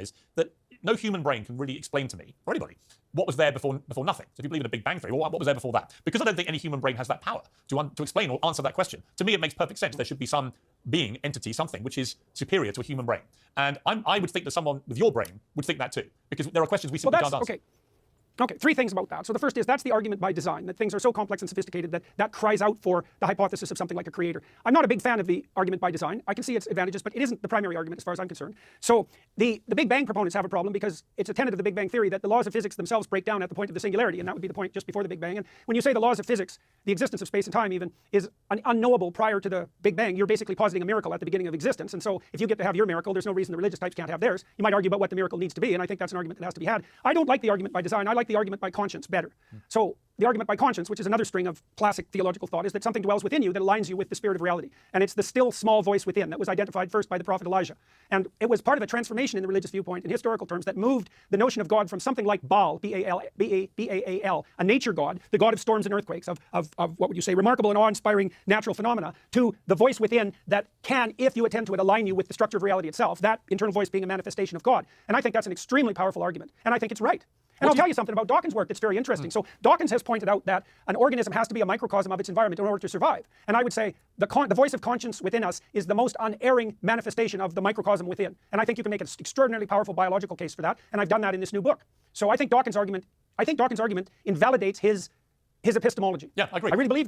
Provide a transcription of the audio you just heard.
is that no human brain can really explain to me, or anybody, what was there before nothing. So if you believe in a Big Bang Theory, well, what was there before that? Because I don't think any human brain has that power to explain or answer that question. To me, it makes perfect sense. There should be some being, entity, something which is superior to a human brain. And I would think that someone with your brain would think that too, because there are questions we simply can't answer. Okay, three things about that. So the first is that's the argument by design, that things are so complex and sophisticated that that cries out for the hypothesis of something like a creator. I'm not a big fan of the argument by design. I can see its advantages, but it isn't the primary argument as far as I'm concerned. So the Big Bang proponents have a problem because it's a tenet of the Big Bang theory that the laws of physics themselves break down at the point of the singularity, and that would be the point just before the Big Bang. And when you say the laws of physics, the existence of space and time even, is unknowable prior to the Big Bang, you're basically positing a miracle at the beginning of existence. And so if you get to have your miracle, there's no reason the religious types can't have theirs. You might argue about what the miracle needs to be, and I think that's an argument that has to be had. I don't like the argument by design. I like the argument by conscience better. So the argument by conscience, which is another string of classic theological thought, is that something dwells within you that aligns you with the spirit of reality. And it's the still small voice within that was identified first by the prophet Elijah. And it was part of a transformation in the religious viewpoint in historical terms that moved the notion of God from something like Baal, B-A-A-L, a nature god, the god of storms and earthquakes, of what would you say, remarkable and awe-inspiring natural phenomena, to the voice within that can, if you attend to it, align you with the structure of reality itself, that internal voice being a manifestation of God. And I think that's an extremely powerful argument. And I think it's right. And I'll tell you something about Dawkins' work that's very interesting. So Dawkins has pointed out that an organism has to be a microcosm of its environment in order to survive. And I would say the voice of conscience within us is the most unerring manifestation of the microcosm within. And I think you can make an extraordinarily powerful biological case for that. And I've done that in this new book. So I think Dawkins' argument invalidates his epistemology. Yeah, I agree. I really believe that.